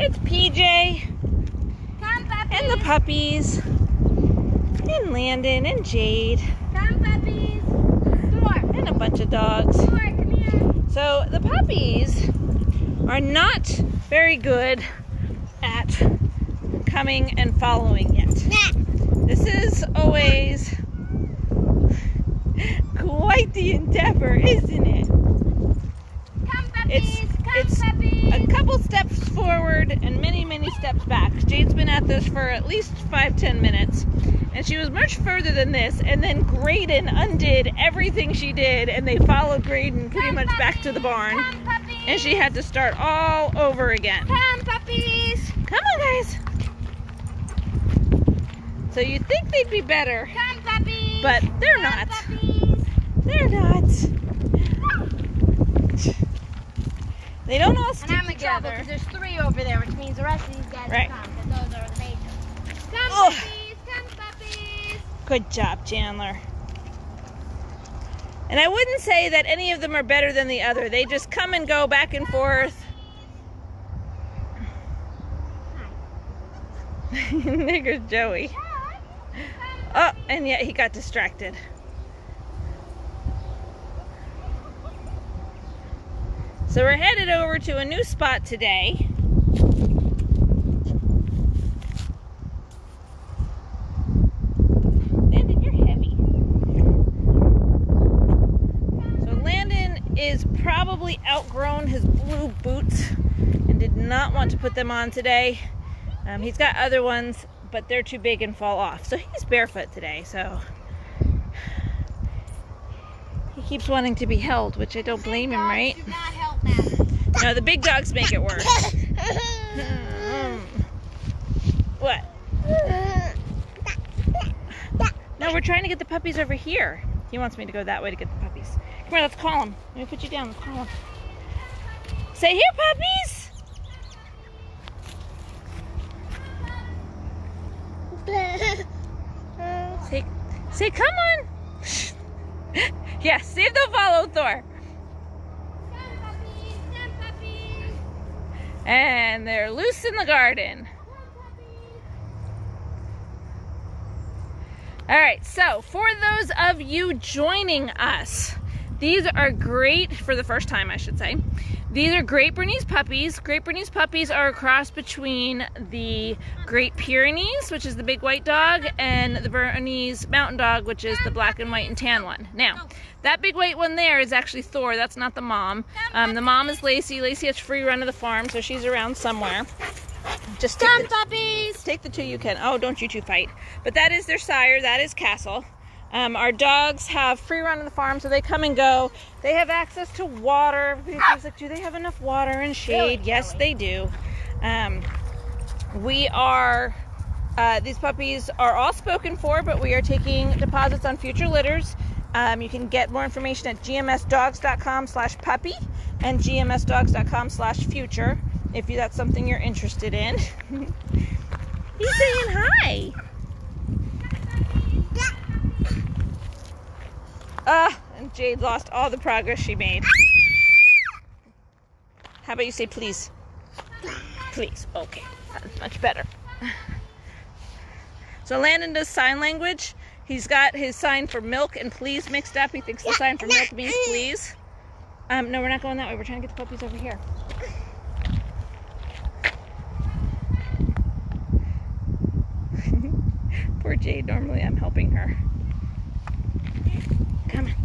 It's PJ. Come, puppies. And the puppies. And Landon and Jade. Come, puppies. Thor. And a bunch of dogs. Thor, come here. So the puppies are not very good at coming and following yet. This is always quite the endeavor, isn't it? Come, puppies. It's puppies. a couple steps forward and many, many steps back. Jade's been at this for at least 5-10 minutes. And she was much further than this. And then Graydon undid everything she did. And they followed Graydon pretty much back to the barn. Come, puppies. And she had to start all over again. Come, puppies. Come on, guys. So you'd think they'd be better. Come, puppies. But they're Come, not. Puppies. They're not. They don't all stick And I'm in trouble together. because there's 3 over there, which means the rest of these guys Right. will come, because those are the majors. Come, Ugh. puppies. Come, puppies. Good job, Chandler. And I wouldn't say that any of them are better than the other. They just come and go back and forth. There goes Joey. Oh, and yet he got distracted. So we're headed over to a new spot today. Landon, you're heavy. So Landon is probably outgrown his blue boots and did not want to put them on today. He's got other ones, but they're too big and fall off. So he's barefoot today, so he keeps wanting to be held, which I don't blame him, right? Do not help now. No, the big dogs make it worse. What? No, we're trying to get the puppies over here. He wants me to go that way to get the puppies. Come here, let's call them. Let me put you down. Let's call them. Say, here, puppies! Say, come on. Yeah, see if they'll follow Thor. Come, puppies. Come, puppies. And they're loose in the garden. All right, so for those of you joining us, these are great, for the first time I should say, these are Great Bernese puppies. Great Bernese puppies are a cross between the Great Pyrenees, which is the big white dog, and the Bernese Mountain Dog, which is the black and white and tan one. Now, that big white one there is actually Thor. That's not the mom. The mom is Lacey. Lacey has free run of the farm, so she's around somewhere. Just Come, puppies. take the 2 you can. Oh, don't you two fight. But that is their sire. That is Castle. Our dogs have free run of the farm, so they come and go. They have access to water. Everybody's like, do they have enough water and shade? Really? Yes, they do. These puppies are all spoken for, but we are taking deposits on future litters. You can get more information at gmsdogs.com/puppy and gmsdogs.com/future if that's something you're interested in. He's saying hi. And Jade lost all the progress she made. How about you say please? Please. Okay. That's much better. So Landon does sign language. He's got his sign for milk and please mixed up. He thinks the sign for milk means please. No, we're not going that way. We're trying to get the puppies over here. Poor Jade. Normally I'm helping her. Come on.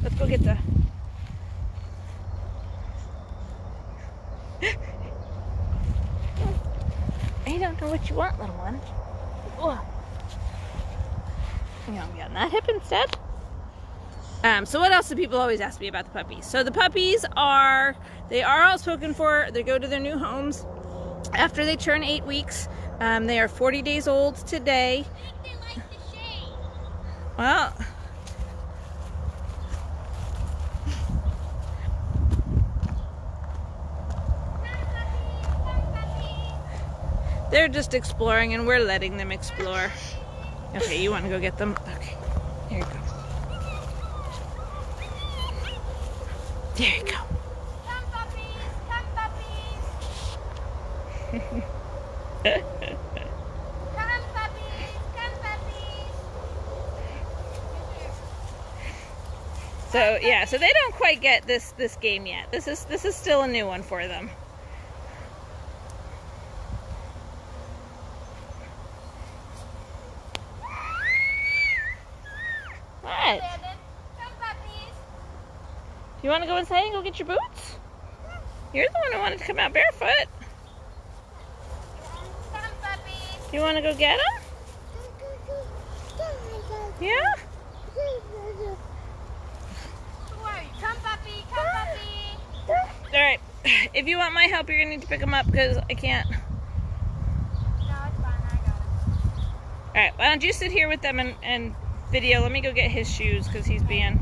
Let's go get the... I don't know what you want, little one. Oh. You know, I'm getting that hip instead. So what else do people always ask me about the puppies? So the puppies are all spoken for. They go to their new homes after they turn 8 weeks. They are 40 days old today. I think they like the shade. Well... They're just exploring and we're letting them explore. Okay, you want to go get them? Okay, here you go. There you go. Come, puppies. Come, puppies. Come, puppies. Come, puppies. So yeah, so they don't quite get this game yet. This is still a new one for them. What? Come, puppies. You want to go inside and go get your boots? You're the one who wanted to come out barefoot. Come, puppies. You want to go get them? Yeah? Who are you? Come, puppy. Come, puppy. Alright. If you want my help, you're going to need to pick them up because I can't. No, it's fine. I got it. Alright, why don't you sit here with them and video. Let me go get his shoes because he's being...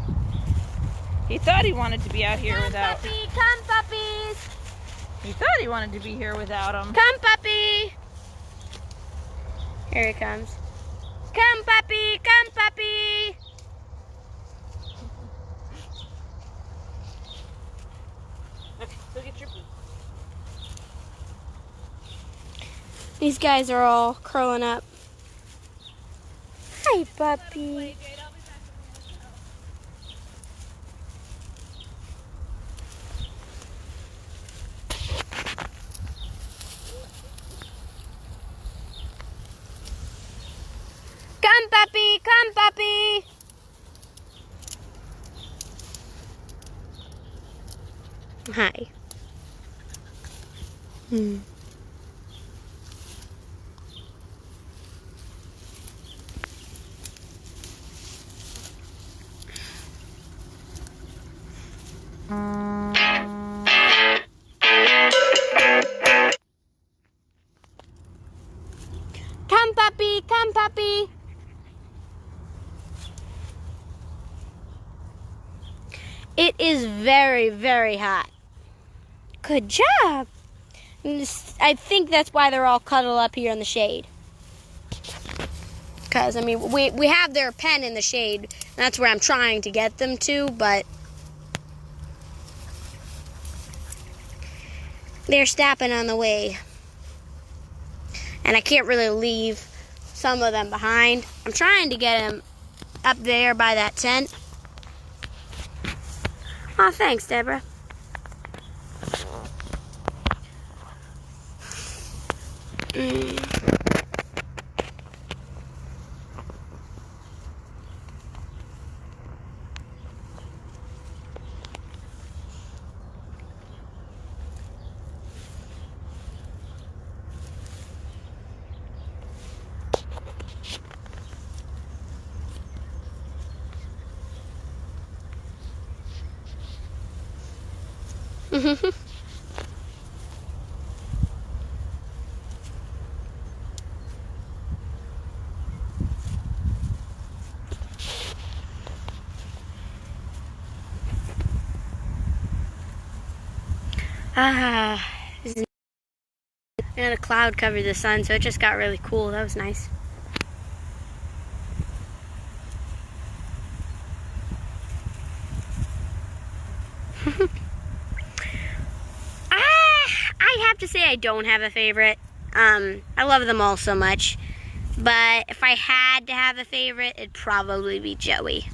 He thought he wanted to be out here without... Puppy. Come, puppies. He thought he wanted to be here without them. Come, puppy. Here he comes. Come, puppy. Come, puppy. Okay, go get your boots. These guys are all curling up. Hi, puppy. Come, puppy. Come, puppy. Hi. Come, puppy. Come, puppy. It is very, very hot. Good job. I think that's why they're all cuddled up here in the shade. Because, I mean, we have their pen in the shade. That's where I'm trying to get them to, but they're stopping on the way. And I can't really leave some of them behind. I'm trying to get them up there by that tent. Oh, thanks, Deborah. And a cloud covered the sun, so it just got really cool. That was nice. I have to say I don't have a favorite. I love them all so much. But if I had to have a favorite, it'd probably be Joey.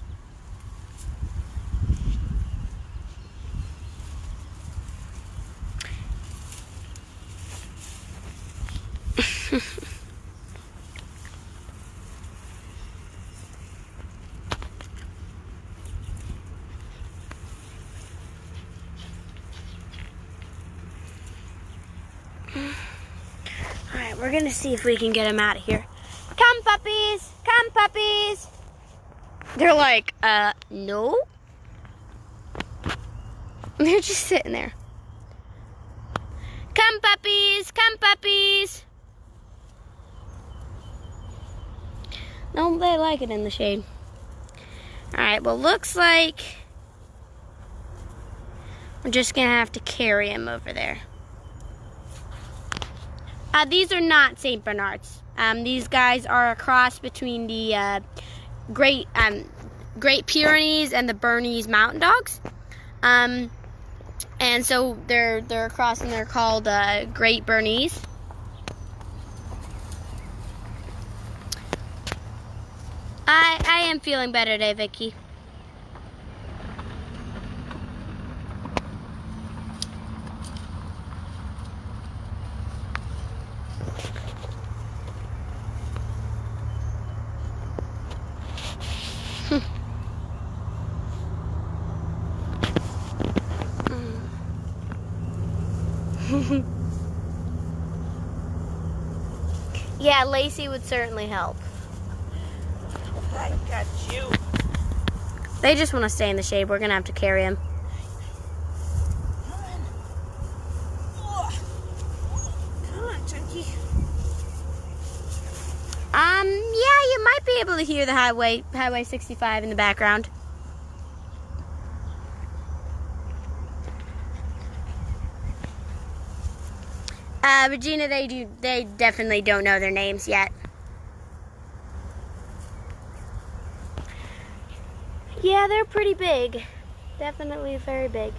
Alright, we're gonna see if we can get him out of here. Come, puppies! Come, puppies! They're like, no? They're just sitting there. Come, puppies! Come, puppies! No, they like it in the shade. Alright, well, looks like we're just gonna have to carry him over there. These are not St. Bernards. These guys are a cross between the Great Pyrenees and the Bernese Mountain Dogs. And so they're a cross, and they're called Great Bernese. am feeling better today, Vicky. Yeah, Lacey would certainly help. I got you. They just want to stay in the shade. We're going to have to carry them. Come on, Chunky. Yeah, you might be able to hear the Highway 65 in the background. Regina, they definitely don't know their names yet. Yeah, they're pretty big. Definitely very big.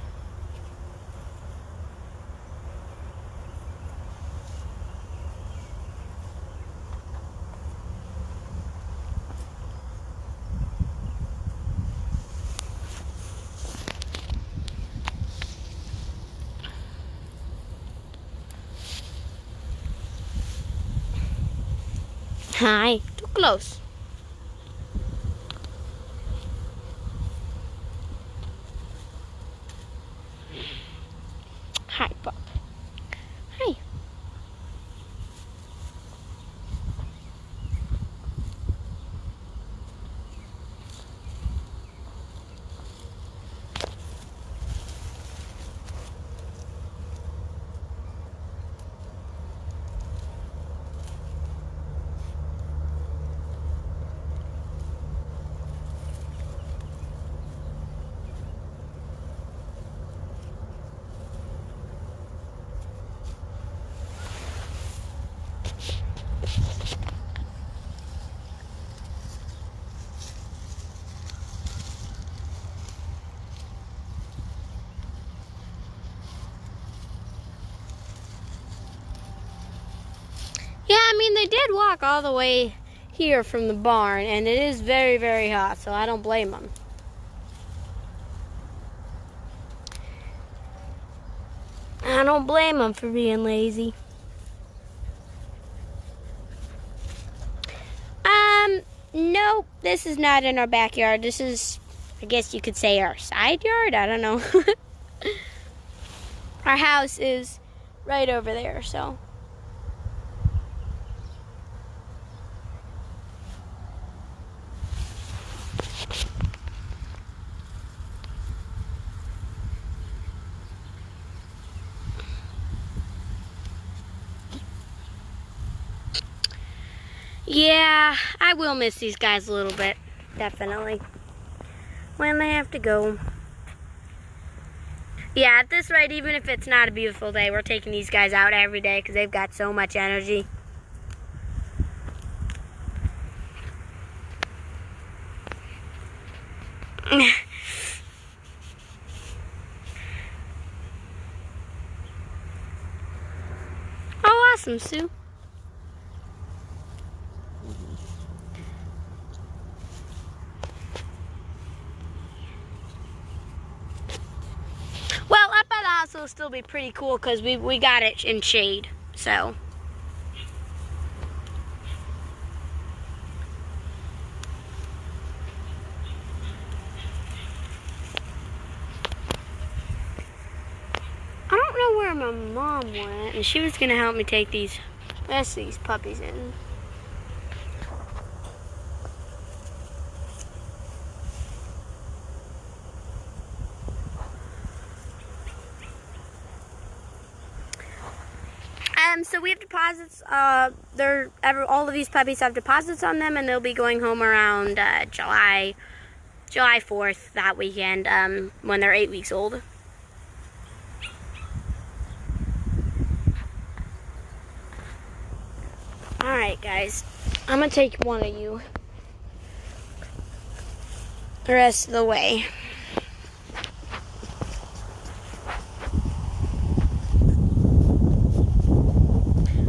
Hi, too close. Hi, pup. Hi. Yeah, I mean, they did walk all the way here from the barn, and it is very, very hot, so I don't blame them. I don't blame them for being lazy. Nope, this is not in our backyard. This is, I guess you could say, our side yard. I don't know. Our house is right over there, so. Yeah, I will miss these guys a little bit, definitely, when they have to go. Yeah, at this rate, even if it's not a beautiful day, we're taking these guys out every day because they've got so much energy. Oh, awesome, Sue. Well, up by the house will still be pretty cool because we got it in shade, so. I don't know where my mom went, and she was gonna help me take these puppies in. So we have deposits. All of these puppies have deposits on them, and they'll be going home around July 4th that weekend when they're 8 weeks old. All right, guys, I'm gonna take one of you the rest of the way.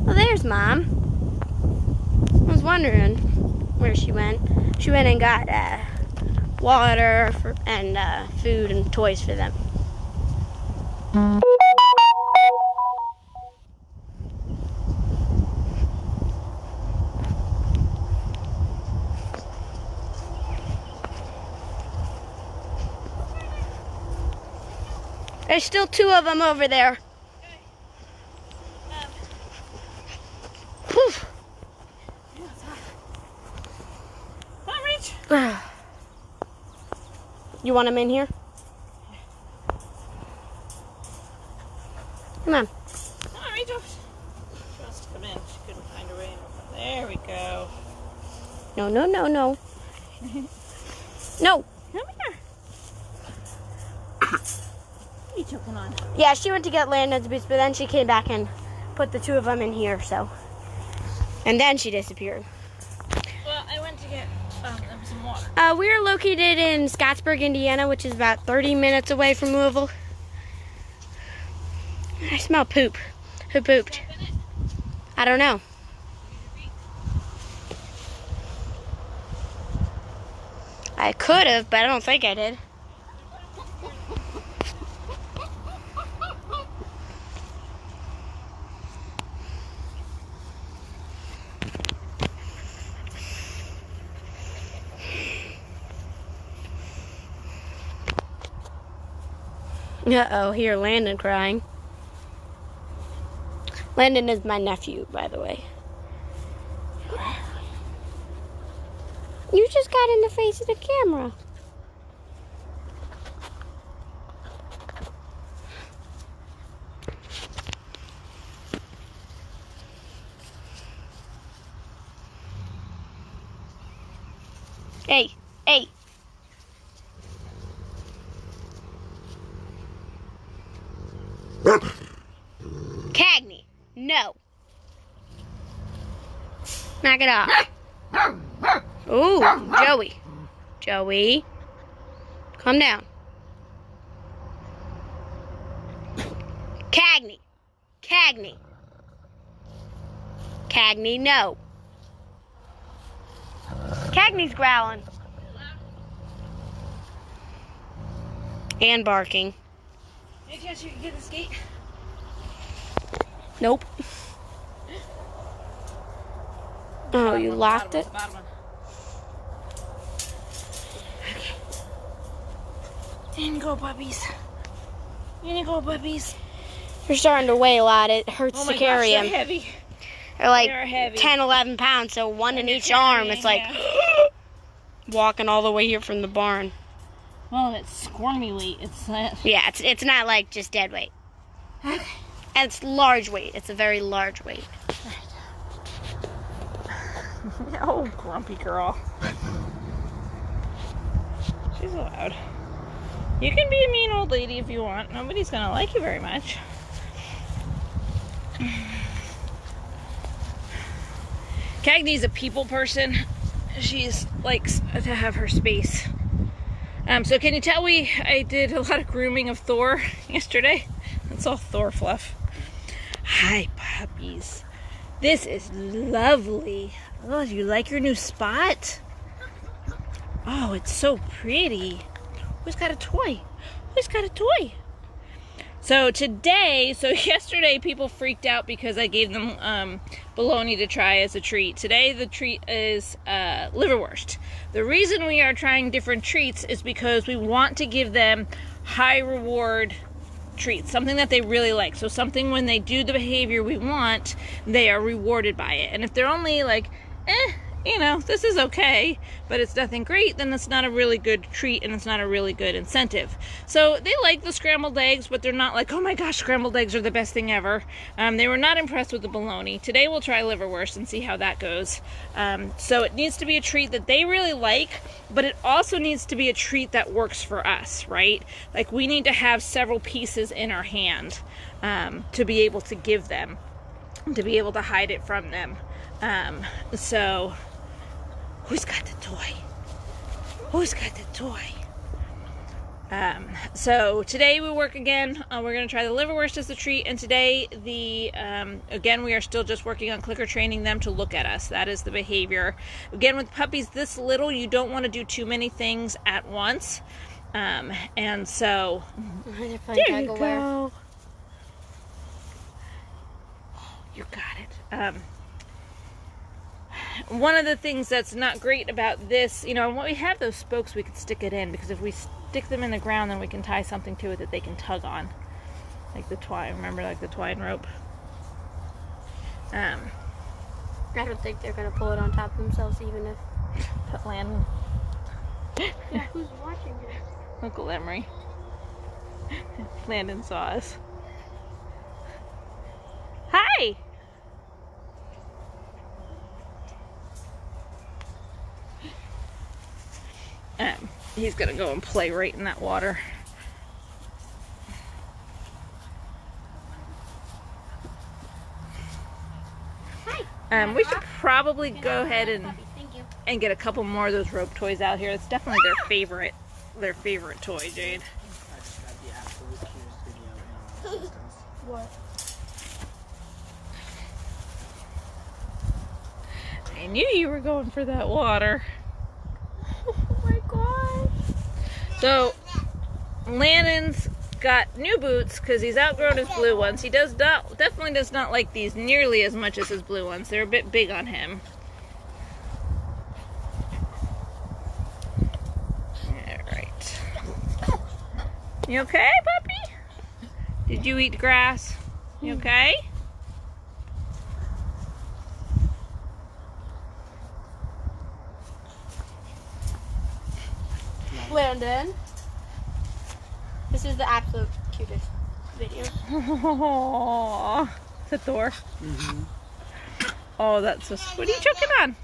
There's Mom. I was wondering where she went. She went and got water and food and toys for them. There's still 2 of them over there. Whew. Come on, Reach. You want them in here? Come on. Come on, Rachel. She wants to come in. She couldn't find her way. There we go. No, no, no, no. No. Come here. What are you choking on? Yeah, she went to get Landon's boots, but then she came back and put the 2 of them in here, so. And then she disappeared. Well, I went to get some water. We are located in Scottsburg, Indiana, which is about 30 minutes away from Louisville. I smell poop. Who pooped? I don't know. I could have, but I don't think I did. Uh-oh, hear Landon crying. Landon is my nephew, by the way. You just got in the face of the camera. Hey, hey. Cagney, no. Knock it off. Ooh, Joey. Joey. Calm down. Cagney. Cagney. Cagney, no. Cagney's growling. And barking. Any chance you can get this gate? Nope. Oh, you locked it? Okay. In go, puppies. In go, puppies. They're starting to weigh a lot. It hurts to carry them. They're heavy. They're like They're heavy. 10, 11 pounds, so one in each arm. It's like walking all the way here from the barn. Well, it's squirmy weight. It's Yeah, it's not like just dead weight. Okay. And it's large weight. It's a very large weight. Oh, grumpy girl. She's loud. You can be a mean old lady if you want. Nobody's gonna like you very much. Cagney's a people person. She's likes to have her space. So can you tell I did a lot of grooming of Thor yesterday? It's all Thor fluff. Hi, puppies. This is lovely. Oh, do you like your new spot? Oh, it's so pretty. Who's got a toy? Who's got a toy? So yesterday people freaked out because I gave them bologna to try as a treat. Today the treat is liverwurst. The reason we are trying different treats is because we want to give them high reward treats, something that they really like. So something when they do the behavior we want, they are rewarded by it. And if they're only like, this is okay, but it's nothing great, then it's not a really good treat and it's not a really good incentive. So they like the scrambled eggs, but they're not like, oh my gosh, scrambled eggs are the best thing ever. They were not impressed with the bologna. Today we'll try liverwurst and see how that goes. So it needs to be a treat that they really like, but it also needs to be a treat that works for us, right? Like we need to have several pieces in our hand to be able to give them, to be able to hide it from them. So who's got the toy? Who's got the toy? So today we work again. We're going to try the liverwurst as a treat, and today again we are still just working on clicker training them to look at us. That is the behavior. Again, with puppies this little, you don't want to do too many things at once, and so there you go. You got it. One of the things that's not great about this, when we have those spokes, we could stick it in, because if we stick them in the ground, then we can tie something to it that they can tug on, like the twine. Remember, like the twine rope. I don't think they're gonna pull it on top of themselves, even if. Put Landon. Yeah, who's watching this? Uncle Emery. Landon saw us. Hi. He's gonna go and play right in that water. Hi. We should probably go ahead and get a couple more of those rope toys out here. It's definitely their favorite toy, Jade. I just got the absolute cutest video in existence. What? I knew you were going for that water. Oh my gosh. So, Landon's got new boots because he's outgrown his blue ones. He definitely does not like these nearly as much as his blue ones. They're a bit big on him. Alright. You okay, puppy? Did you eat grass? You okay? Landon, this is the absolute cutest video. Aww. Is that Thor? Mm-hmm. Oh, that's so sweet. What are you choking on?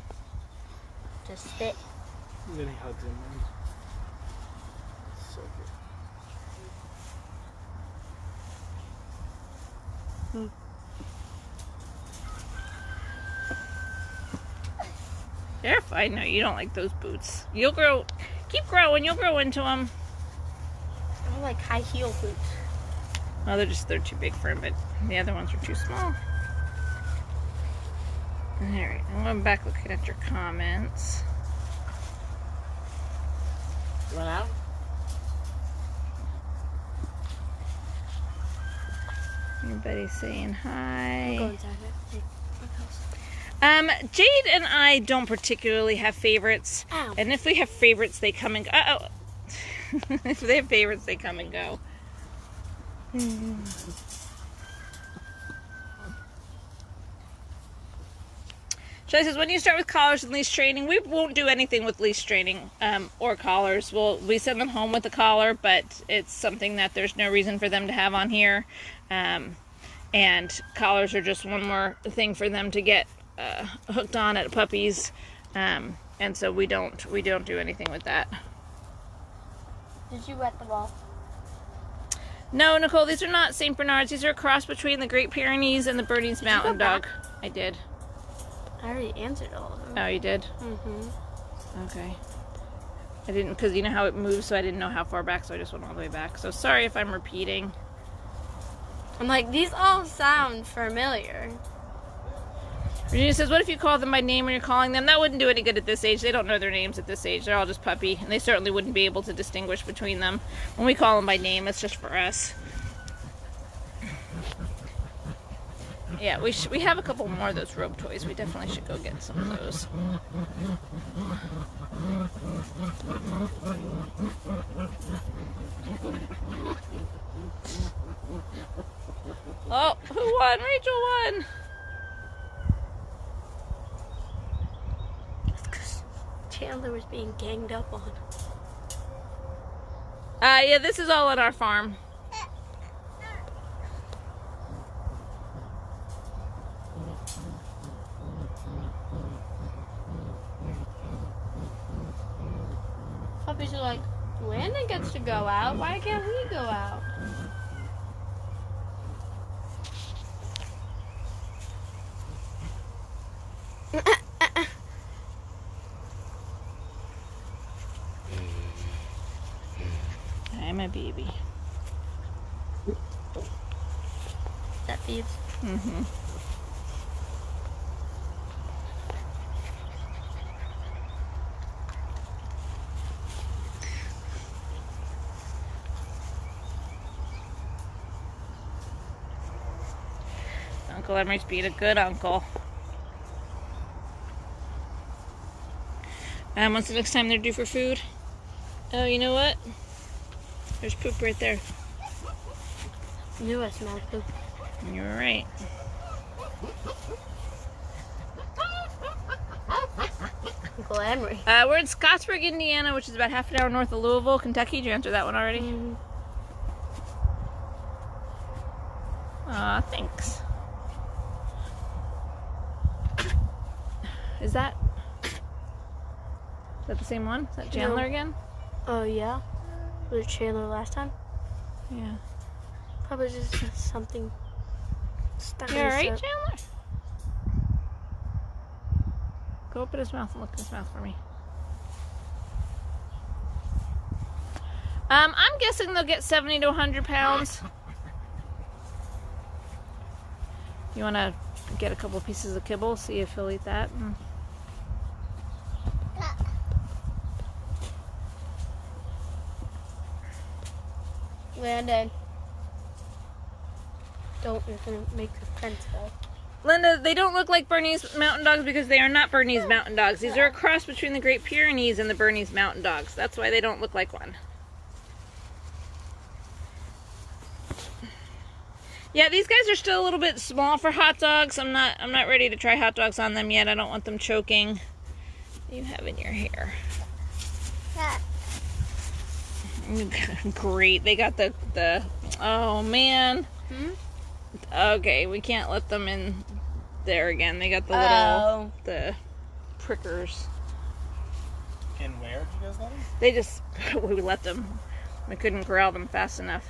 Just spit. And then he hugs him. So good. They're fine. No, you don't like those boots. You'll grow. Keep growing. You'll grow into them. I don't like high heel boots. Oh, they're too big for him, but the other ones are too small. Alright, I'm going back looking at your comments. Run out? Everybody's saying hi. Go inside it. Jade and I don't particularly have favorites. Ow. And if we have favorites, they come and go. If they have favorites, they come and go. Shelley says, when you start with collars and leash training, we won't do anything with leash training or collars. We send them home with a collar, but it's something that there's no reason for them to have on here. And collars are just one more thing for them to get hooked on at puppies, and so we don't do anything with that. Did you wet the ball? No, Nicole, these are not St. Bernards. These are a cross between the Great Pyrenees and the Bernese Mountain Dog. I did. I already answered all of them. Oh, you did? Mm-hmm. Okay. I didn't, because you know how it moves, so I didn't know how far back, so I just went all the way back. So sorry if I'm repeating. I'm like, these all sound familiar. Virginia says, what if you call them by name when you're calling them? That wouldn't do any good at this age. They don't know their names at this age. They're all just puppy, and they certainly wouldn't be able to distinguish between them. When we call them by name, it's just for us. Yeah, we have a couple more of those rope toys. We definitely should go get some of those. Oh, who won? Rachel won. That's because Chandler was being ganged up on. Yeah, this is all on our farm. Puppies are like, Landon gets to go out. Why can't we go out? I'm a baby. Is that Phoebe? Mm-hmm. Uncle Emery's being a good uncle. What's the next time they're due for food? Oh, you know what? There's poop right there. I knew I smelled poop. You were right. Uncle Emery. We're in Scottsburg, Indiana, which is about half an hour north of Louisville, Kentucky. Did you answer that one already? Mm-hmm. Aw, thanks. Is that the same one? Is that Chandler again? Oh, yeah? Was it Chandler last time? Yeah. Probably just something stuck You in his alright, throat. Chandler? Go open his mouth and look in his mouth for me. I'm guessing they'll get 70 to 100 pounds. You want to get a couple pieces of kibble, see if he'll eat that? Landon. You're gonna make the fence fall. Linda, they don't look like Bernese Mountain Dogs because they are not Bernese Mountain Dogs. These are a cross between the Great Pyrenees and the Bernese Mountain Dogs. That's why they don't look like one. Yeah, these guys are still a little bit small for hot dogs. I'm not ready to try hot dogs on them yet. I don't want them choking. What do you have in your hair? Yeah. Great. They got the oh man. Hmm? Okay, we can't let them in there again. They got the Oh. the prickers. And where did you guys let him? They just we let them. We couldn't corral them fast enough.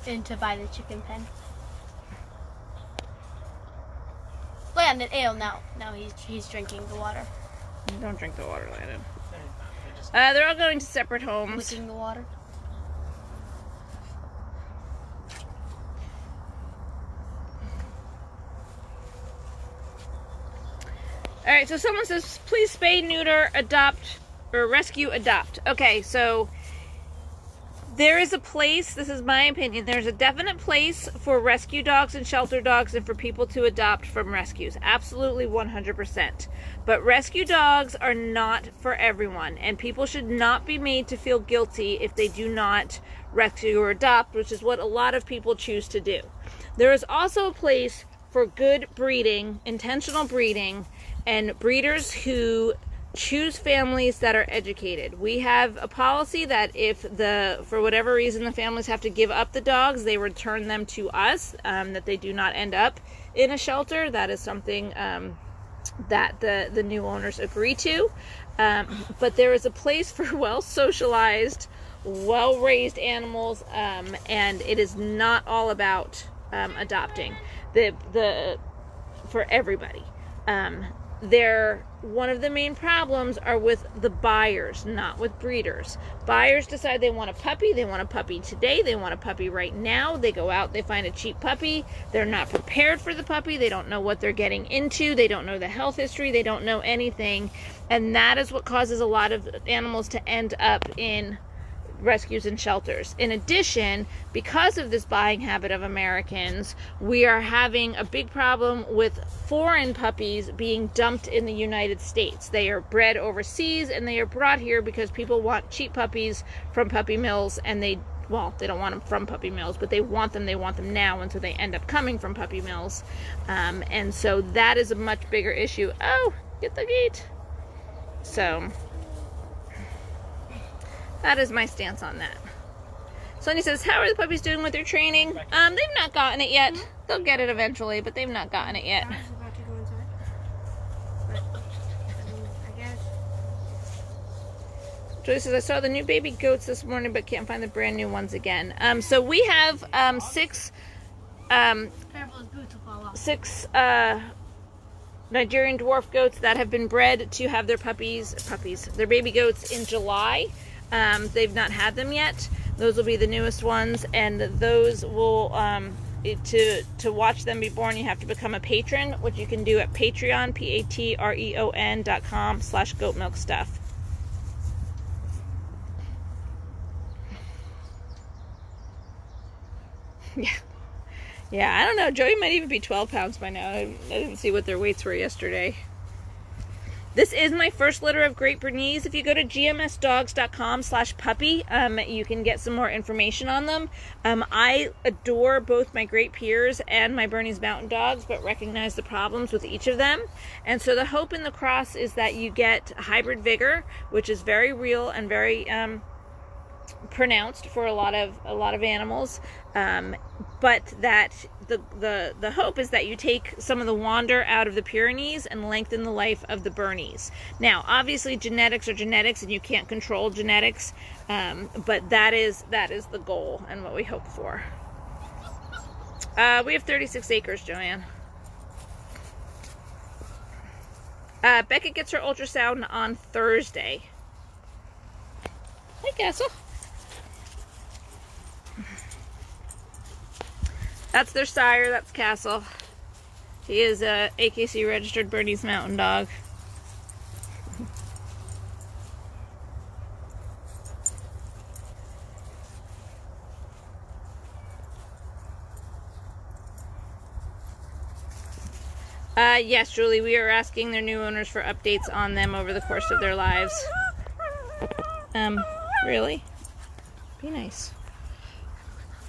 And to buy the chicken pen. Landon, ew, no, he's drinking the water. Don't drink the water, Landon. They just They're all going to separate homes. Licking the water. All right, so someone says, please spay, neuter, adopt, or rescue, adopt. Okay, so there is a place, this is my opinion, there's a definite place for rescue dogs and shelter dogs and for people to adopt from rescues. Absolutely 100%. But rescue dogs are not for everyone, and people should not be made to feel guilty if they do not rescue or adopt, which is what a lot of people choose to do. There is also a place for good breeding, intentional breeding, and breeders who choose families that are educated. We have a policy that if for whatever reason the families have to give up the dogs, they return them to us, that they do not end up in a shelter. That is something that the new owners agree to. But there is a place for well-socialized, well-raised animals, and it is not all about adopting for everybody. One of the main problems are with the buyers, not with breeders. Buyers decide they want a puppy today, they want a puppy right now. They go out, they find a cheap puppy. They're not prepared for the puppy. They don't know what they're getting into. They don't know the health history. They don't know anything. And that is what causes a lot of animals to end up in rescues and shelters. In addition, because of this buying habit of Americans, we are having a big problem with foreign puppies being dumped in the United States. They are bred overseas and they are brought here because people want cheap puppies from puppy mills, and they don't want them from puppy mills, but they want them now, and so they end up coming from puppy mills. And so that is a much bigger issue. Oh, get the gate. So that is my stance on that. Sonia says, how are the puppies doing with their training? They've not gotten it yet. They'll get it eventually, but they've not gotten it yet. I was about to go inside. But, I guess. Joyce says, I saw the new baby goats this morning, but can't find the brand new ones again. So we have six Careful, his boots will fall off. six Nigerian dwarf goats that have been bred to have their baby goats in July. They've not had them yet. Those will be the newest ones, and those will, to watch them be born, you have to become a patron, which you can do at Patreon, patreon.com/goatmilkstuff. Yeah, I don't know. Joey might even be 12 pounds by now. I didn't see what their weights were yesterday. This is my first litter of Great Bernese. If you go to gmsdogs.com/puppy, you can get some more information on them. I adore both my Great Pyrenees and my Bernese Mountain Dogs, but recognize the problems with each of them. And so the hope in the cross is that you get hybrid vigor, which is very real and very pronounced for a lot of animals, but that the hope is that you take some of the wander out of the Pyrenees and lengthen the life of the Bernese. Now, obviously, genetics are genetics, and you can't control genetics, but that is the goal and what we hope for. We have 36 acres, Joanne. Beckett gets her ultrasound on Thursday. Hey, Castle. That's their sire, that's Castle. He is a AKC registered Bernese Mountain Dog. Yes, Julie, we are asking their new owners for updates on them over the course of their lives. Really? Be nice.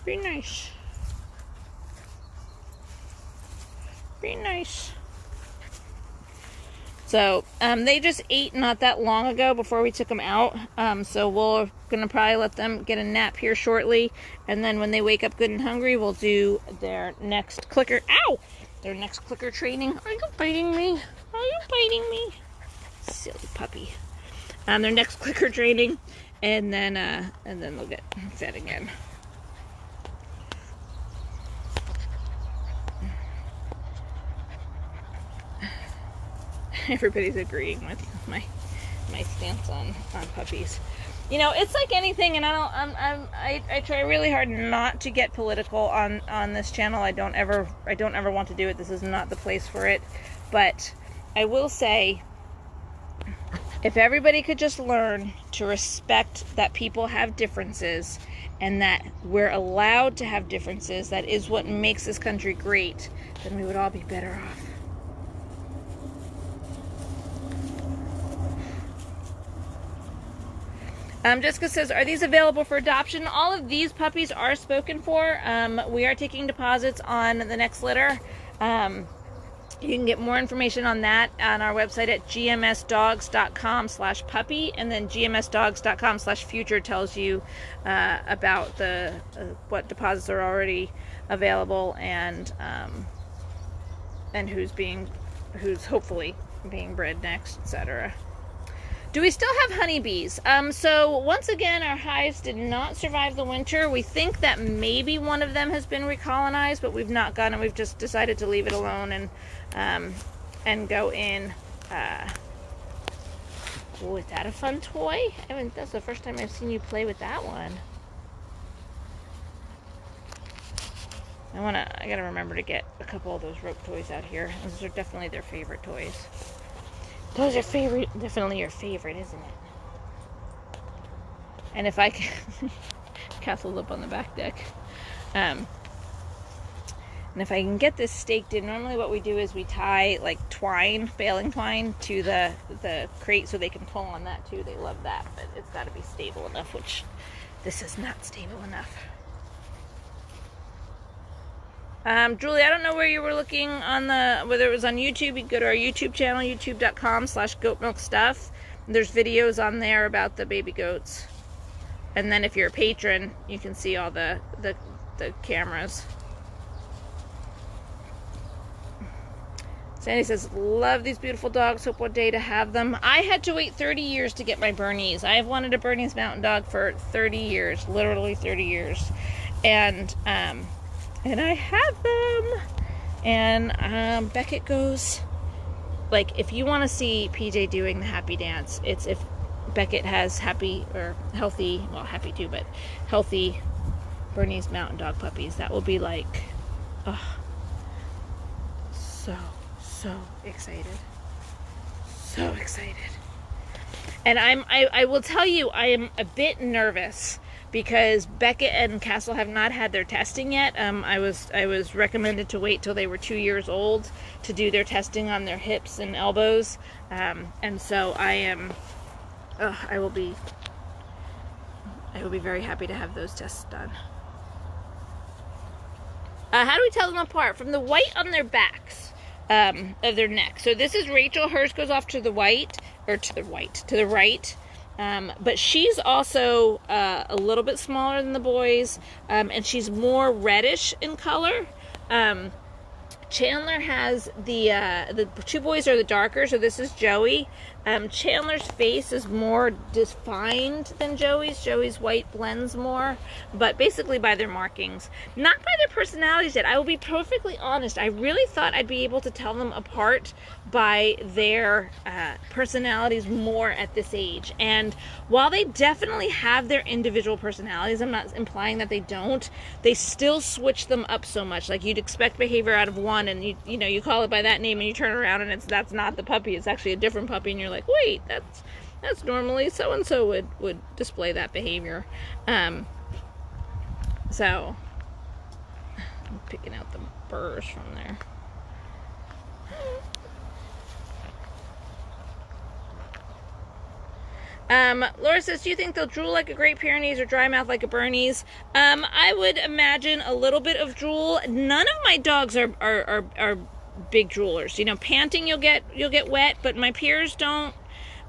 Be nice. Be nice. So, they just ate not that long ago before we took them out. So we're gonna probably let them get a nap here shortly. And then when they wake up good and hungry, we'll do their next clicker. Ow! Their next clicker training. Are you biting me? Are you biting me? Silly puppy. Their next clicker training. And then they'll get fed again. Everybody's agreeing with my stance on puppies. You know, it's like anything, and I try really hard not to get political on this channel. I don't ever want to do it. This is not the place for it. But I will say, if everybody could just learn to respect that people have differences and that we're allowed to have differences, that is what makes this country great, then we would all be better off. Jessica says, are these available for adoption? All of these puppies are spoken for. We are taking deposits on the next litter. You can get more information on that on our website at gmsdogs.com/puppy, and then gmsdogs.com/future tells you about what deposits are already available and who's hopefully being bred next, etc. Do we still have honeybees? So once again, our hives did not survive the winter. We think that maybe one of them has been recolonized, but we've not gone, and we've just decided to leave it alone and go in. Oh, is that a fun toy? I mean, that's the first time I've seen you play with that one. I gotta remember to get a couple of those rope toys out here. Those are definitely their favorite toys. Those are definitely your favorite, isn't it? And if I can, Castle's up on the back deck. And if I can get this staked in, normally what we do is we tie like twine, baling twine, to the crate so they can pull on that too. They love that, but it's got to be stable enough, which this is not stable enough. Julie, I don't know where you were looking on whether it was on YouTube. You can go to our YouTube channel, youtube.com/goatmilkstuff. There's videos on there about the baby goats. And then if you're a patron, you can see all the cameras. Sandy says, love these beautiful dogs. Hope one day to have them. I had to wait 30 years to get my Bernese. I have wanted a Bernese Mountain Dog for 30 years, literally 30 years. And I have them. And Beckett goes, like, if you want to see PJ doing the happy dance, it's if Beckett has happy Bernese Mountain Dog puppies. That will be like, oh, so excited. So excited. And I will tell you, I am a bit nervous because Beckett and Castle have not had their testing yet. I was recommended to wait till they were 2 years old to do their testing on their hips and elbows. And so I will be very happy to have those tests done. How do we tell them apart? From the white on their backs, of their neck. So this is Rachel. Hers goes off to the right. But she's also a little bit smaller than the boys, and she's more reddish in color. Chandler has the two boys are the darker, so this is Joey. Chandler's face is more defined than Joey's. Joey's white blends more, but basically by their markings, not by their personalities yet. I will be perfectly honest. I really thought I'd be able to tell them apart by their personalities more at this age. And while they definitely have their individual personalities, I'm not implying that they don't, they still switch them up so much. Like you'd expect behavior out of one, and you call it by that name, and you turn around and that's not the puppy, it's actually a different puppy, and you're like, wait, that's normally so and so would display that behavior. So I'm picking out the burrs from there. Laura says, do you think they'll drool like a Great Pyrenees or dry mouth like a Bernese? I would imagine a little bit of drool. None of my dogs are big droolers. Panting you'll get wet, but my peers don't.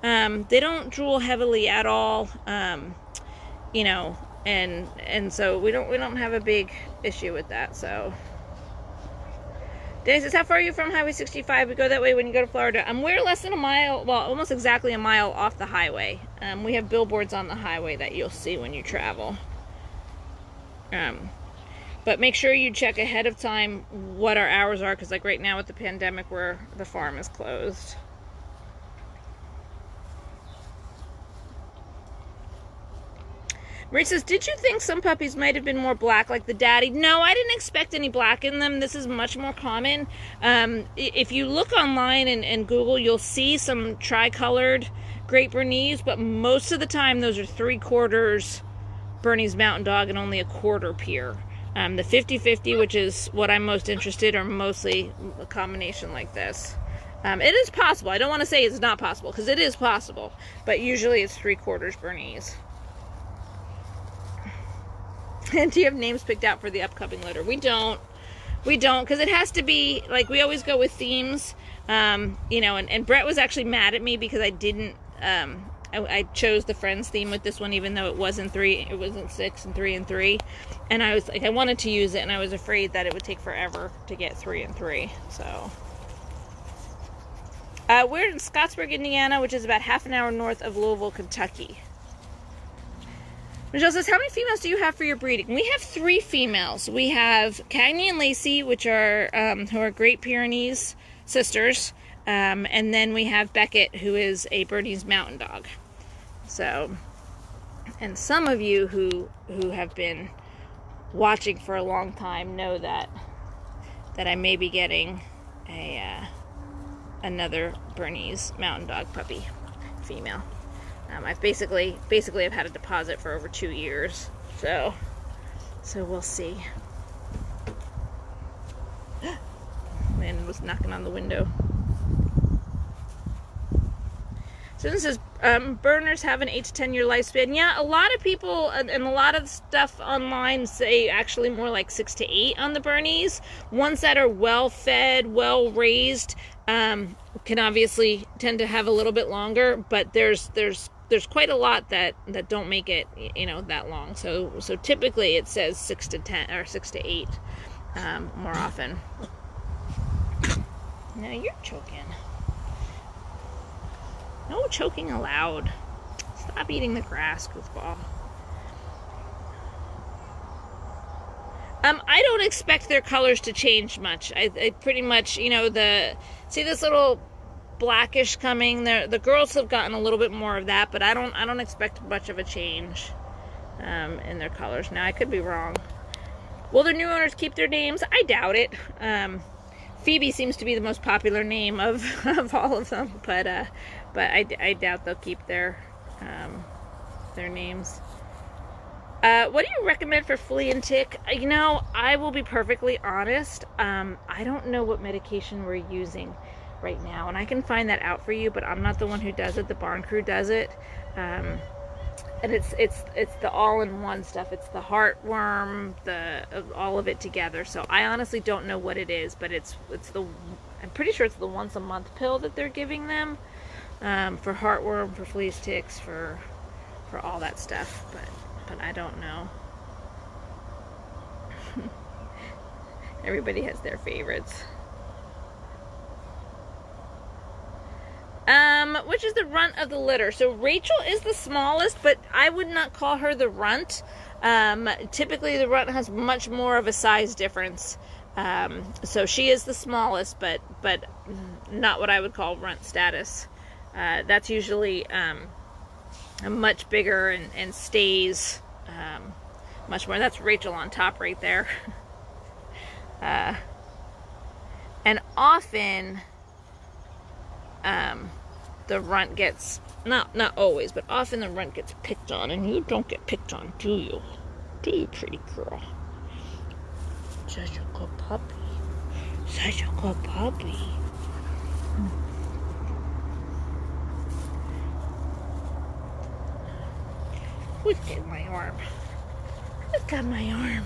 They don't drool heavily at all. And so we don't have a big issue with that. So Danny says, how far are you from Highway 65? We go that way when you go to Florida. We're less than a mile, well, almost exactly a mile off the highway. We have billboards on the highway that you'll see when you travel. But make sure you check ahead of time what our hours are, because like right now with the pandemic, where the farm is closed. Marie says, did you think some puppies might have been more black like the daddy? No, I didn't expect any black in them. This is much more common. If you look online and Google, you'll see some tricolored Great Bernese, but most of the time those are 3/4 Bernese Mountain Dog and only a quarter Pyr. The 50-50, which is what I'm most interested in, are mostly a combination like this. It is possible. I don't want to say it's not possible, because it is possible, but usually it's 3/4 Bernese. And do you have names picked out for the upcoming litter? We don't, because it has to be, like, we always go with themes, and Brett was actually mad at me because I didn't, I chose the Friends theme with this one, even though it wasn't 6 and 3 and 3, and I was like, I wanted to use it, and I was afraid that it would take forever to get 3 and 3, so. We're in Scottsburg, Indiana, which is about half an hour north of Louisville, Kentucky. Michelle says, how many females do you have for your breeding? We have 3 females. We have Cagney and Lacey, which are who are Great Pyrenees sisters, and then we have Beckett, who is a Bernese Mountain Dog. So, and some of you who have been watching for a long time know that I may be getting another Bernese Mountain Dog puppy, female. I've basically I've had a deposit for over 2 years, so we'll see. Man was knocking on the window. So this says, Berners have an 8 to 10 year lifespan. Yeah, a lot of people and a lot of stuff online say actually more like 6 to 8 on the Bernese. Ones that are well fed, well raised, can obviously tend to have a little bit longer, but there's quite a lot that don't make it, that long. So typically it says 6 to 10 or 6 to 8 more often. Now you're choking. No choking allowed. Stop eating the grass, goofball. I don't expect their colors to change much. I pretty much, see this little blackish coming. The girls have gotten a little bit more of that, but I don't expect much of a change in their colors. Now, I could be wrong. Will their new owners keep their names? I doubt it. Phoebe seems to be the most popular name of all of them, but I doubt they'll keep their names. What do you recommend for Flea-and-Tick? You know, I will be perfectly honest. I don't know what medication we're using right now, and I can find that out for you, but I'm not the one who does it. The barn crew does it. And it's the all-in-one stuff. It's the heartworm, all of it together. So I honestly don't know what it is, but I'm pretty sure it's the once-a-month pill that they're giving them for heartworm, for fleas, ticks, for all that stuff. But I don't know. Everybody has their favorites. Which is the runt of the litter? So Rachel is the smallest, but I would not call her the runt. Typically the runt has much more of a size difference. So she is the smallest, but not what I would call runt status. That's usually much bigger and stays much more. That's Rachel on top right there. And often the runt gets, not always, but often the runt gets picked on, and you don't get picked on, do you? Do you, pretty girl? Such a good puppy. Such a good puppy. Who's got my arm? Who's got my arm?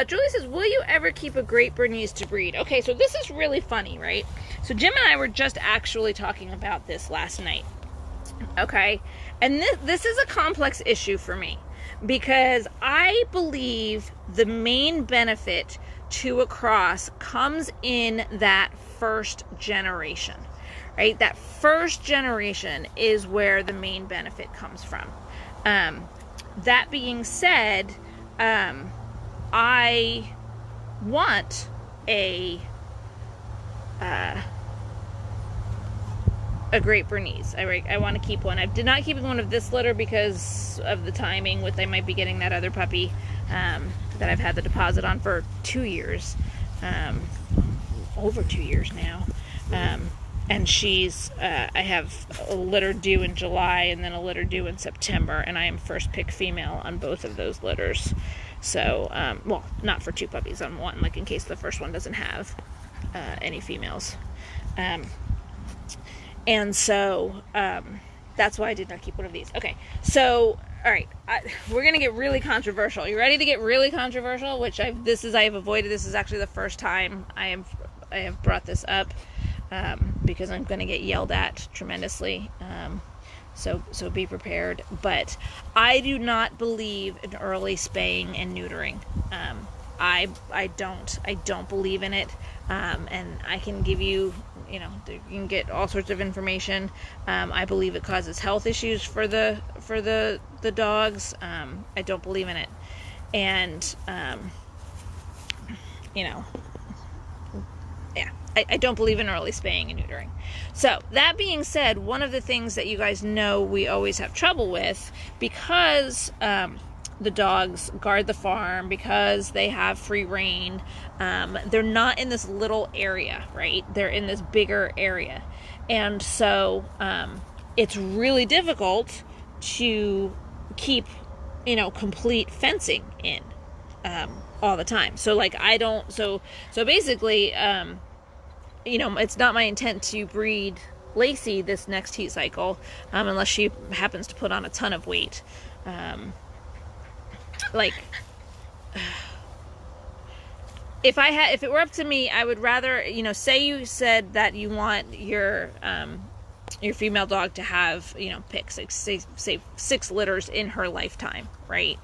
Julie says, will you ever keep a Great Bernese to breed? Okay, so this is really funny, right? So Jim and I were just actually talking about this last night. Okay, and this is a complex issue for me, because I believe the main benefit to a cross comes in that first generation, right? That first generation is where the main benefit comes from. That being said, I want a Great Bernese. I want to keep one. I did not keep one of this litter because of the timing with I might be getting that other puppy that I've had the deposit on for 2 years, over 2 years now. And she's, I have a litter due in July and then a litter due in September, and I am first pick female on both of those litters. So, well, not for 2 puppies, on 1, like in case the first one doesn't have any females. And so, that's why I did not keep one of these. Okay, so, all right, we're going to get really controversial. You ready to get really controversial? Which I have avoided. This is actually the first time I have brought this up, because I'm going to get yelled at tremendously. So be prepared. But I do not believe in early spaying and neutering. I don't believe in it. And I can give you, you can get all sorts of information. I believe it causes health issues for the dogs. I don't believe in it. And, yeah, I don't believe in early spaying and neutering. So, that being said, one of the things that you guys know we always have trouble with, because the dogs guard the farm, because they have free reign, they're not in this little area, right? They're in this bigger area. And so, it's really difficult to keep, complete fencing in all the time. So, like, so basically, it's not my intent to breed Lacey this next heat cycle, unless she happens to put on a ton of weight. If it were up to me, I would rather, say you said that you want your female dog to have, pick say 6 litters in her lifetime, right?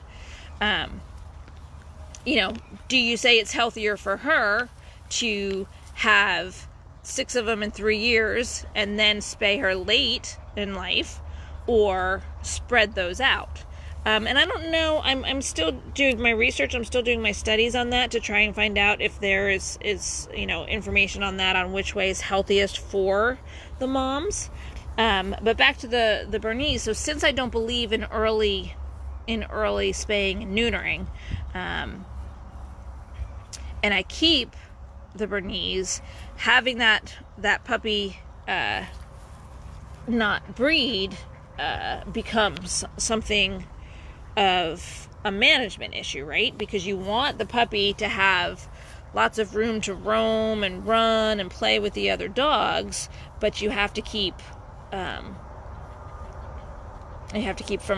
Do you say it's healthier for her to have 6 of them in 3 years and then spay her late in life, or spread those out? And I don't know, I'm still doing my research, I'm still doing my studies on that to try and find out if there is information on that, on which way is healthiest for the moms. But back to the Bernese. So since I don't believe in early spaying and neutering, and I keep the Bernese, having that puppy not breed becomes something of a management issue, right? Because you want the puppy to have lots of room to roam and run and play with the other dogs, but you have to keep from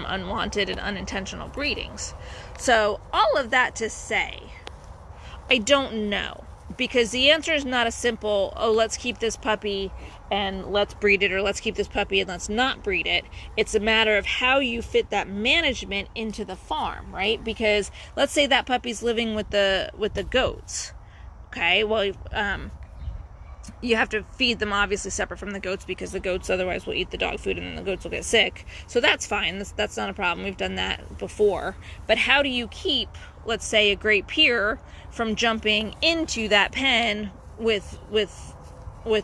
unwanted and unintentional breedings. So all of that to say, I don't know, because the answer is not a simple, oh, let's keep this puppy and let's breed it, or let's keep this puppy and let's not breed it. It's a matter of how you fit that management into the farm, right? Because let's say that puppy's living with the goats. Okay, well, you have to feed them obviously separate from the goats, because the goats otherwise will eat the dog food and then the goats will get sick. So that's fine. That's not a problem. We've done that before. But how do you keep, let's say, a Great Pyr from jumping into that pen with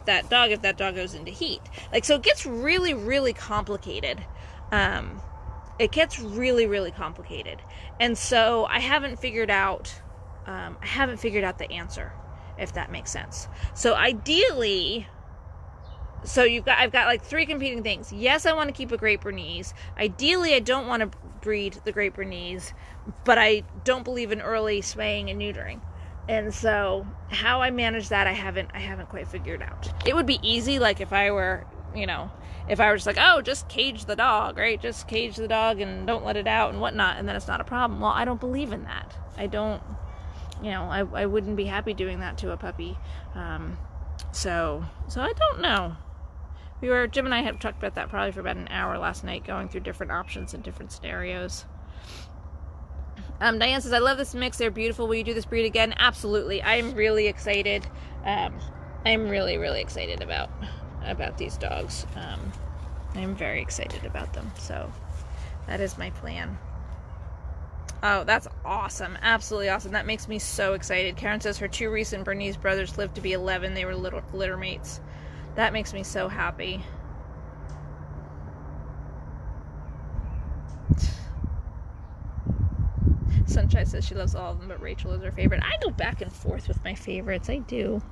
that dog if that dog goes into heat? Like, so it gets really, really complicated. It gets really, really complicated. And so I haven't figured out the answer, if that makes sense. So ideally, I've got like three competing things. Yes, I want to keep a Great Bernese. Ideally, I don't want to breed the Great Bernese, but I don't believe in early spaying and neutering. And so how I manage that, I haven't quite figured out. It would be easy, like if I were just like, oh, just cage the dog, right? Just cage the dog and don't let it out and whatnot, and then it's not a problem. Well, I don't believe in that. I don't, I wouldn't be happy doing that to a puppy. So I don't know. Jim and I had talked about that probably for about an hour last night, going through different options and different scenarios. Diane says, I love this mix. They're beautiful. Will you do this breed again? Absolutely. I'm really excited. I'm really, really excited about these dogs. I'm very excited about them. So that is my plan. Oh, that's awesome. Absolutely awesome. That makes me so excited. Karen says her two recent Bernese brothers lived to be 11. They were little litter mates. That makes me so happy. Sunshine says she loves all of them, but Rachel is her favorite. I go back and forth with my favorites. I do.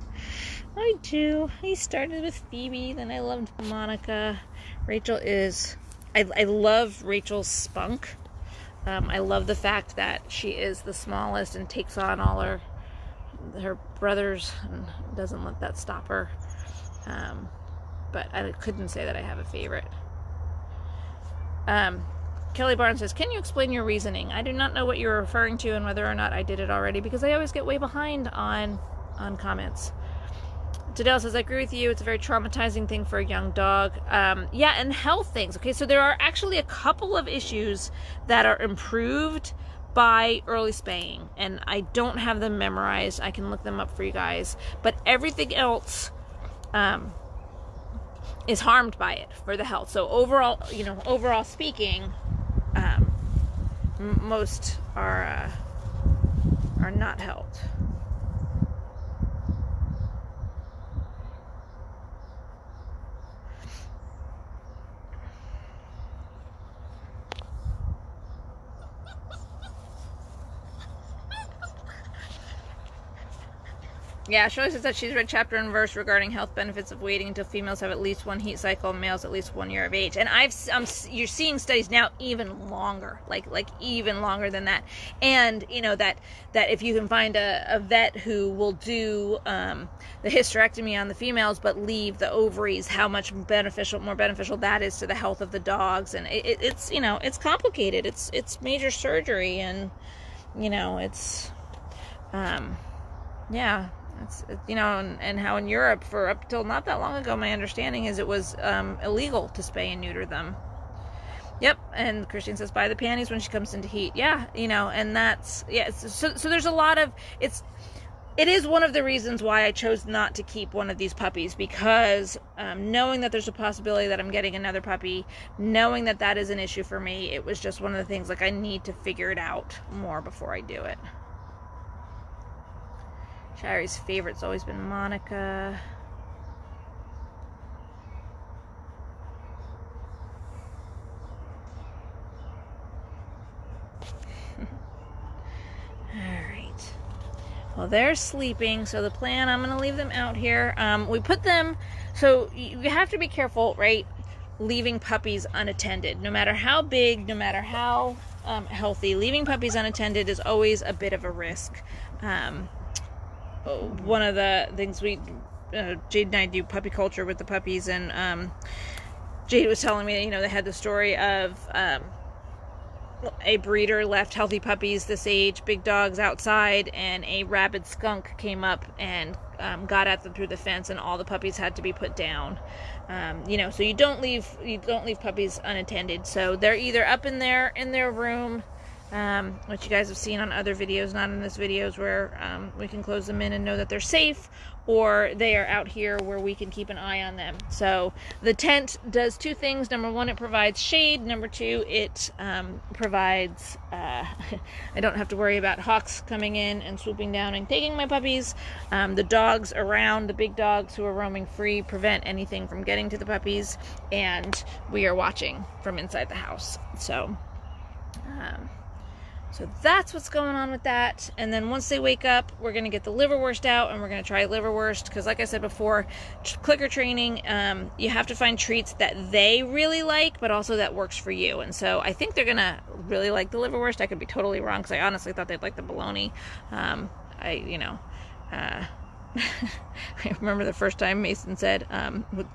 I started with Phoebe, then I loved Monica. Rachel is... I love Rachel's spunk. I love the fact that she is the smallest and takes on all her brothers and doesn't let that stop her. But I couldn't say that I have a favorite. Kelly Barnes says, can you explain your reasoning? I do not know what you're referring to and whether or not I did it already, because I always get way behind on comments. Tadell says, I agree with you. It's a very traumatizing thing for a young dog. Yeah, and health things. Okay, so there are actually a couple of issues that are improved by early spaying, and I don't have them memorized. I can look them up for you guys. But everything else is harmed by it for the health. So overall speaking, most are not helped. Yeah, Shirley says that she's read chapter and verse regarding health benefits of waiting until females have at least one heat cycle and males at least 1 year of age. And you're seeing studies now even longer, like even longer than that. And that if you can find a vet who will do the hysterectomy on the females but leave the ovaries, how much more beneficial that is to the health of the dogs. And it's complicated. It's major surgery, and it's yeah. It's, and how in Europe, for up till not that long ago, my understanding is it was illegal to spay and neuter them. Yep, and Christine says, buy the panties when she comes into heat. Yeah, and that's, yeah, so there's a lot of, it is one of the reasons why I chose not to keep one of these puppies, because knowing that there's a possibility that I'm getting another puppy, knowing that that is an issue for me, it was just one of the things, like, I need to figure it out more before I do it. Shari's favorite's always been Monica. Alright. Well, they're sleeping, so the plan, I'm going to leave them out here. We put them, so you have to be careful, right, leaving puppies unattended. No matter how big, no matter how healthy, leaving puppies unattended is always a bit of a risk. One of the things Jade and I do puppy culture with the puppies, and Jade was telling me, they had the story of a breeder left healthy puppies this age, big dogs, outside, and a rabid skunk came up and got at them through the fence, and all the puppies had to be put down. So you don't leave puppies unattended. So they're either up in their room, which you guys have seen on other videos, not in this videos, where we can close them in and know that they're safe, or they are out here where we can keep an eye on them. So the tent does two things. Number one, it provides shade. Number two, it provides I don't have to worry about hawks coming in and swooping down and taking my puppies. The dogs around, the big dogs who are roaming free, prevent anything from getting to the puppies, and we are watching from inside the house. So that's what's going on with that. And then once they wake up, we're going to get the liverwurst out, and we're going to try liverwurst, because like I said before, clicker training, you have to find treats that they really like, but also that works for you. And so I think they're going to really like the liverwurst. I could be totally wrong, because I honestly thought they'd like the bologna. I remember the first time Mason said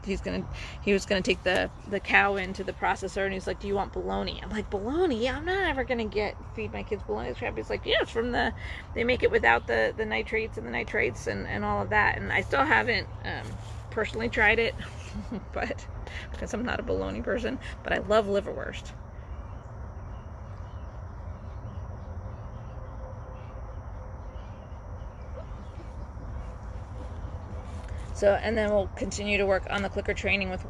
he was gonna take the cow into the processor, and he's like, "Do you want bologna?" I'm like, "Bologna? I'm not ever gonna feed my kids bologna crap." He's like, "Yeah, it's from they make it without the nitrates and the nitrites and all of that." And I still haven't personally tried it, but because I'm not a bologna person, but I love liverwurst. So, and then we'll continue to work on the clicker training with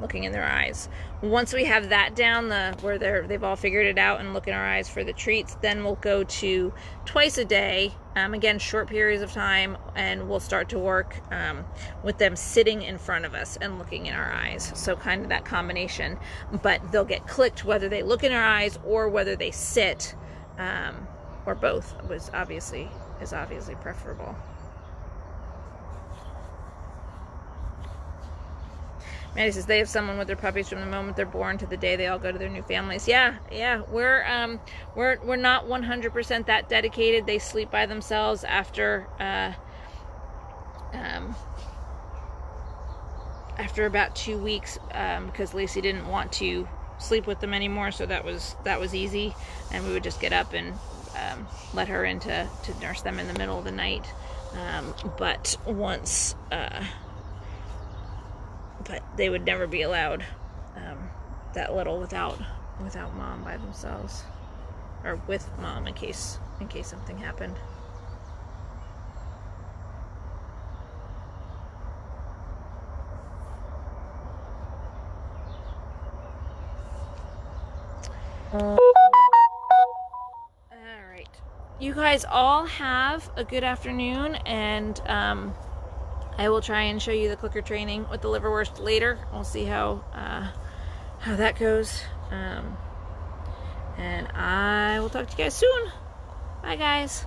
looking in their eyes. Once we have that down, where they've all figured it out, and look in our eyes for the treats, then we'll go to twice a day, again, short periods of time, and we'll start to work with them sitting in front of us and looking in our eyes. So kind of that combination, but they'll get clicked whether they look in our eyes or whether they sit, or both is obviously preferable. Maddie says they have someone with their puppies from the moment they're born to the day they all go to their new families. Yeah, we're not 100% that dedicated. They sleep by themselves after about 2 weeks, because Lacey didn't want to sleep with them anymore, so that was easy, and we would just get up and let her in to nurse them in the middle of the night. But they would never be allowed that little without mom by themselves, or with mom in case something happened. All right, you guys all have a good afternoon, and I will try and show you the clicker training with the liverwurst later. We'll see how that goes. And I will talk to you guys soon. Bye, guys.